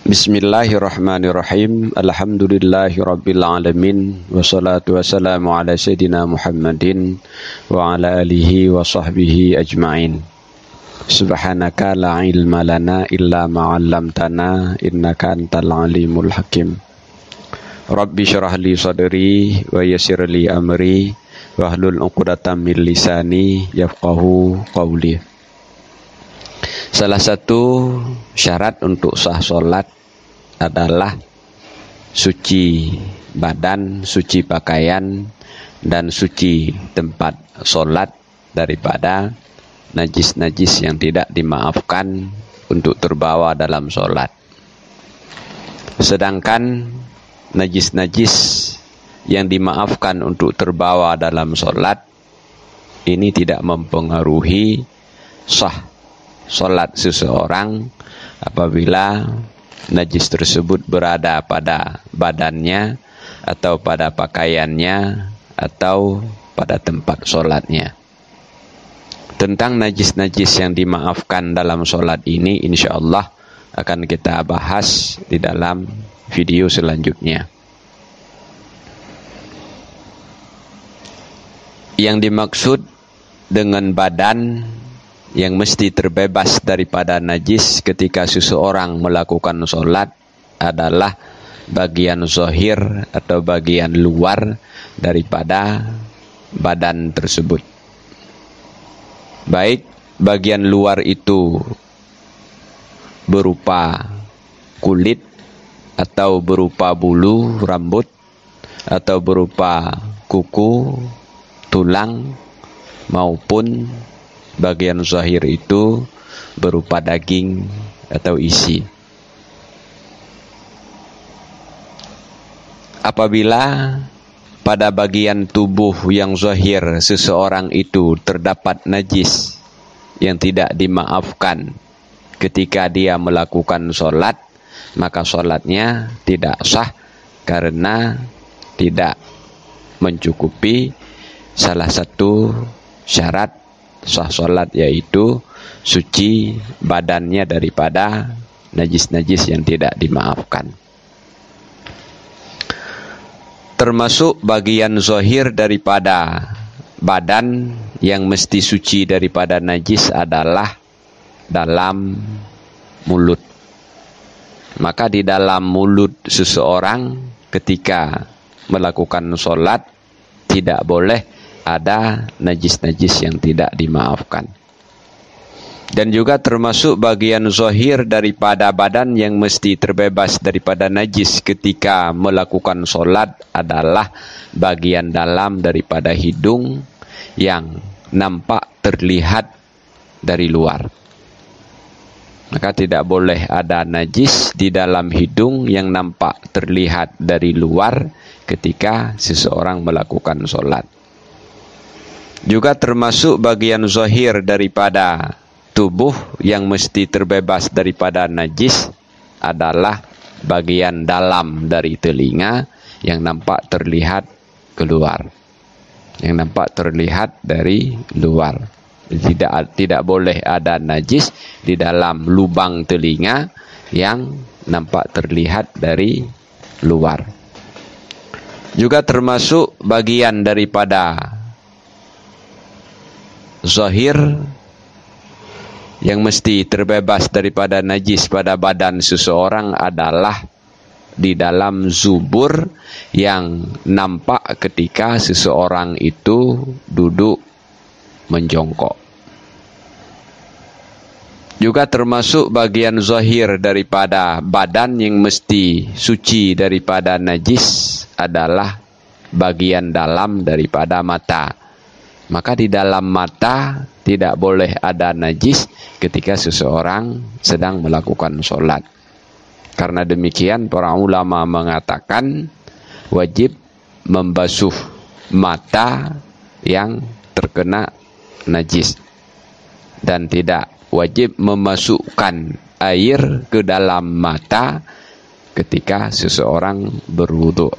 Bismillahirrahmanirrahim. Alhamdulillahirabbil alamin. Wassalatu wassalamu ala sayyidina Muhammadin wa ala alihi wa sahbihi ajma'in. Subhanaka la ilma lana illa ma 'allamtana innaka antal alimul hakim. Rabbi syrah li sadri wa yassir li amri wahlul 'uqdatam min lisani yafqahu qawli. Salah satu syarat untuk sah salat adalah suci badan, suci pakaian, dan suci tempat solat daripada najis-najis yang tidak dimaafkan untuk terbawa dalam solat. Sedangkan najis-najis yang dimaafkan untuk terbawa dalam solat ini tidak mempengaruhi sah solat seseorang apabila najis tersebut berada pada badannya atau pada pakaiannya atau pada tempat solatnya. Tentang najis-najis yang dimaafkan dalam solat ini insyaallah akan kita bahas di dalam video selanjutnya. Yang dimaksud dengan badan yang mesti terbebas daripada najis ketika seseorang melakukan solat adalah bagian zahir atau bagian luar daripada badan tersebut. Baik bagian luar itu berupa kulit atau berupa bulu rambut atau berupa kuku, tulang, maupun bagian zahir itu berupa daging atau isi. Apabila pada bagian tubuh yang zahir seseorang itu terdapat najis yang tidak dimaafkan ketika dia melakukan solat, maka solatnya tidak sah karena tidak mencukupi salah satu syarat sah solat, yaitu suci badannya daripada najis-najis yang tidak dimaafkan. Termasuk bagian zahir daripada badan yang mesti suci daripada najis adalah dalam mulut. Maka di dalam mulut seseorang ketika melakukan solat tidak boleh ada najis-najis yang tidak dimaafkan. Dan juga termasuk bagian zahir daripada badan yang mesti terbebas daripada najis ketika melakukan solat adalah bagian dalam daripada hidung yang nampak terlihat dari luar. Maka tidak boleh ada najis di dalam hidung yang nampak terlihat dari luar ketika seseorang melakukan solat. Juga termasuk bagian zahir daripada tubuh yang mesti terbebas daripada najis adalah bagian dalam dari telinga yang nampak terlihat keluar. Yang nampak terlihat dari luar. Tidak boleh ada najis di dalam lubang telinga yang nampak terlihat dari luar. Juga termasuk bagian daripada zahir yang mesti terbebas daripada najis pada badan seseorang adalah di dalam zubur yang nampak ketika seseorang itu duduk menjongkok. Juga termasuk bagian zahir daripada badan yang mesti suci daripada najis adalah bagian dalam daripada mata. Maka di dalam mata tidak boleh ada najis ketika seseorang sedang melakukan solat. Karena demikian para ulama mengatakan wajib membasuh mata yang terkena najis. Dan tidak wajib memasukkan air ke dalam mata ketika seseorang berwudu.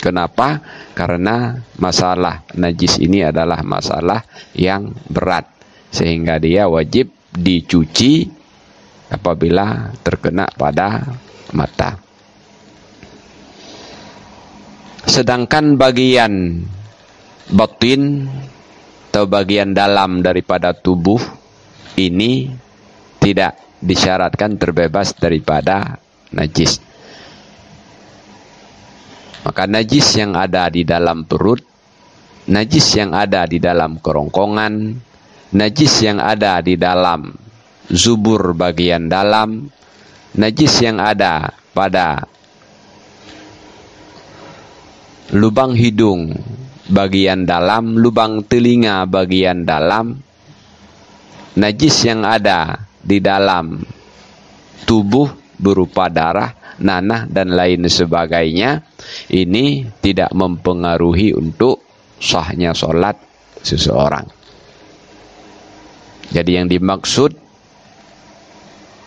Kenapa? Karena masalah najis ini adalah masalah yang berat, sehingga dia wajib dicuci apabila terkena pada mata. Sedangkan bagian batin atau bagian dalam daripada tubuh ini tidak disyaratkan terbebas daripada najis. Maka najis yang ada di dalam perut, najis yang ada di dalam kerongkongan, najis yang ada di dalam zubur bagian dalam, najis yang ada pada lubang hidung bagian dalam, lubang telinga bagian dalam, najis yang ada di dalam tubuh berupa darah, nanah dan lain sebagainya, ini tidak mempengaruhi untuk sahnya sholat seseorang. Jadi yang dimaksud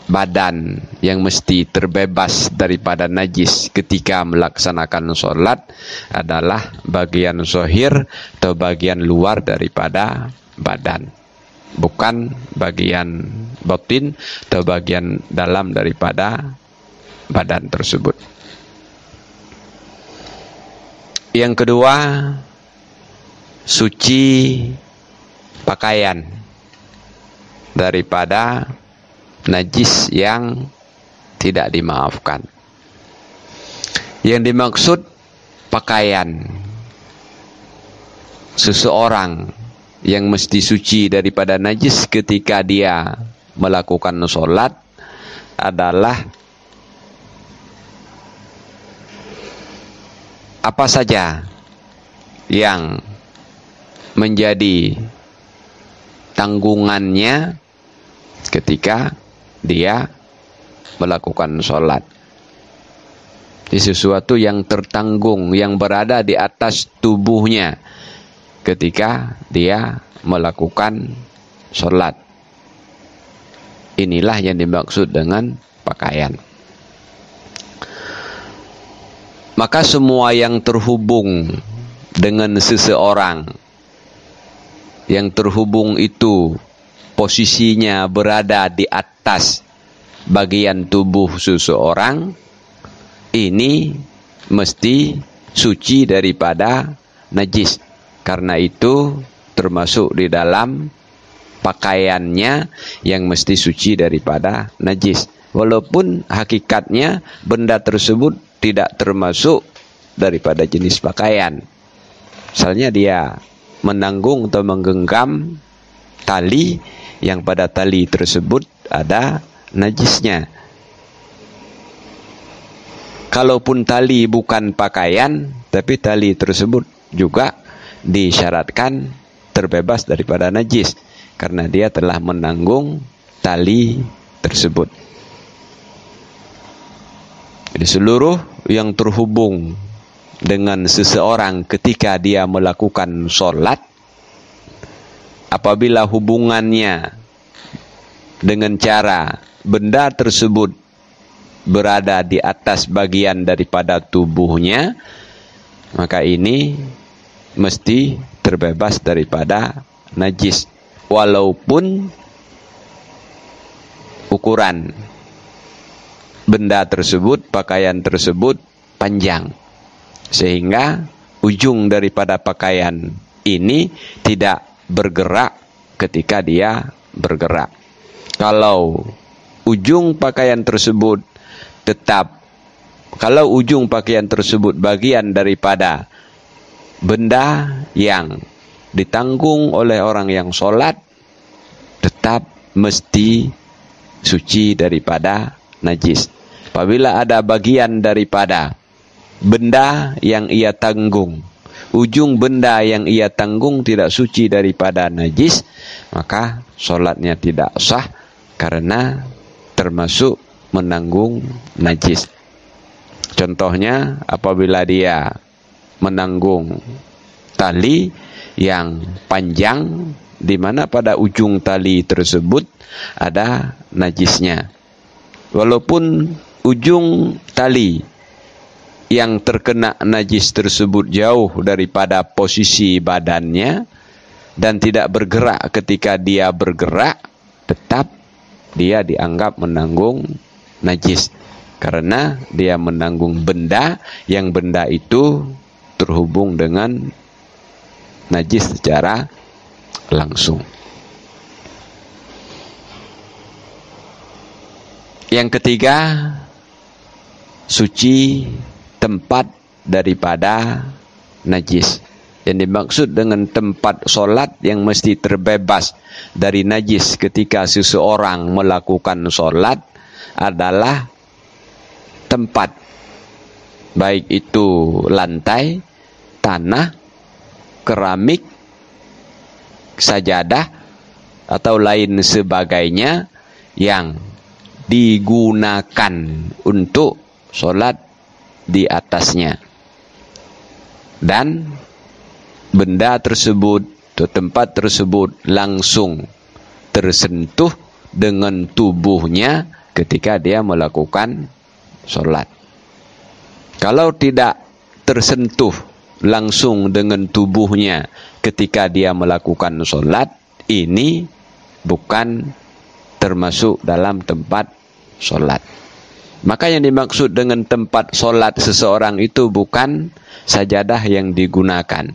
badan yang mesti terbebas daripada najis ketika melaksanakan sholat adalah bagian zahir atau bagian luar daripada badan, bukan bagian batin atau bagian dalam daripada badan tersebut. Yang kedua, suci pakaian daripada najis yang tidak dimaafkan. Yang dimaksud pakaian seseorang yang mesti suci daripada najis ketika dia melakukan sholat adalah apa saja yang menjadi tanggungannya ketika dia melakukan sholat. Di sesuatu yang tertanggung, yang berada di atas tubuhnya ketika dia melakukan sholat. Inilah yang dimaksud dengan pakaian. Maka semua yang terhubung dengan seseorang, yang terhubung itu posisinya berada di atas bagian tubuh seseorang, ini mesti suci daripada najis. Karena itu termasuk di dalam pakaiannya yang mesti suci daripada najis. Walaupun hakikatnya benda tersebut tidak termasuk daripada jenis pakaian. Misalnya dia menanggung atau menggenggam tali yang pada tali tersebut ada najisnya. Kalaupun tali bukan pakaian, tapi tali tersebut juga disyaratkan terbebas daripada najis karena dia telah menanggung tali tersebut. Jadi seluruh yang terhubung dengan seseorang ketika dia melakukan sholat, apabila hubungannya dengan cara benda tersebut berada di atas bagian daripada tubuhnya, maka ini mesti terbebas daripada najis. Walaupun ukuran benda tersebut, pakaian tersebut panjang, sehingga ujung daripada pakaian ini tidak bergerak ketika dia bergerak. Kalau ujung pakaian tersebut kalau ujung pakaian tersebut bagian daripada benda yang ditanggung oleh orang yang sholat, tetap mesti suci daripada najis. Apabila ada bagian daripada benda yang ia tanggung, ujung benda yang ia tanggung tidak suci daripada najis, maka sholatnya tidak sah karena termasuk menanggung najis. Contohnya apabila dia menanggung tali yang panjang di mana pada ujung tali tersebut ada najisnya. Walaupun ujung tali yang terkena najis tersebut jauh daripada posisi badannya dan tidak bergerak ketika dia bergerak, tetap dia dianggap menanggung najis karena dia menanggung benda yang benda itu terhubung dengan najis secara langsung. Yang ketiga, suci tempat daripada najis. Yang dimaksud dengan tempat solat yang mesti terbebas dari najis ketika seseorang melakukan solat adalah tempat, baik itu lantai, tanah, keramik, sajadah, atau lain sebagainya yang digunakan untuk solat di atasnya. Dan benda tersebut atau tempat tersebut langsung tersentuh dengan tubuhnya ketika dia melakukan solat. Kalau tidak tersentuh langsung dengan tubuhnya ketika dia melakukan solat, ini bukan termasuk dalam tempat solat. Maka yang dimaksud dengan tempat solat seseorang itu bukan sajadah yang digunakan,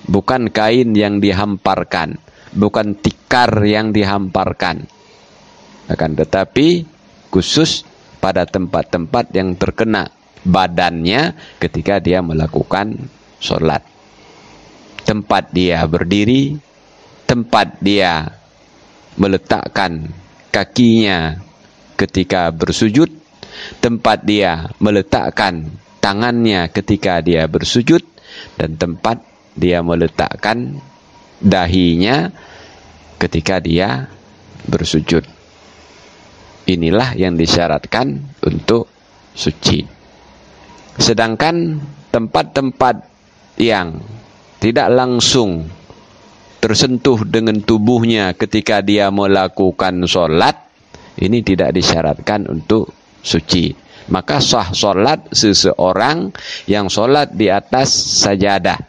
bukan kain yang dihamparkan, bukan tikar yang dihamparkan, akan tetapi khusus pada tempat-tempat yang terkena badannya ketika dia melakukan solat. Tempat dia berdiri, tempat dia meletakkan kakinya ketika bersujud, tempat dia meletakkan tangannya ketika dia bersujud, dan tempat dia meletakkan dahinya ketika dia bersujud. Inilah yang disyaratkan untuk suci. Sedangkan tempat-tempat yang tidak langsung tersentuh dengan tubuhnya ketika dia melakukan solat, ini tidak disyaratkan untuk suci. Maka sah solat seseorang yang solat di atas sajadah,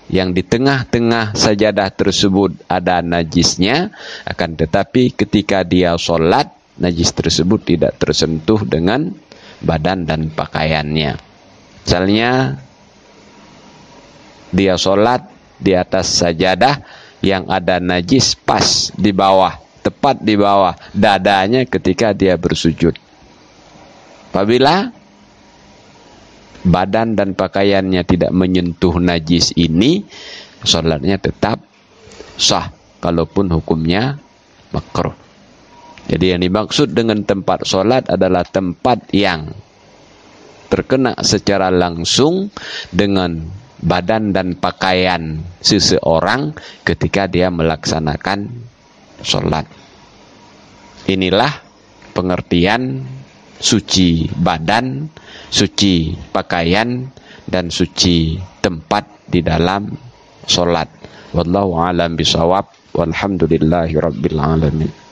yang di tengah-tengah sajadah tersebut ada najisnya, akan tetapi ketika dia solat, najis tersebut tidak tersentuh dengan badan dan pakaiannya. Misalnya dia solat di atas sajadah yang ada najis pas di bawah, tepat di bawah dadanya ketika dia bersujud. Apabila badan dan pakaiannya tidak menyentuh najis ini, solatnya tetap sah, kalaupun hukumnya makruh. Jadi yang dimaksud dengan tempat solat adalah tempat yang terkena secara langsung dengan badan dan pakaian seseorang ketika dia melaksanakan solat. Inilah pengertian suci badan, suci pakaian, dan suci tempat di dalam solat. Wallahu a'lam bishawab. Walhamdulillahi rabbil alamin.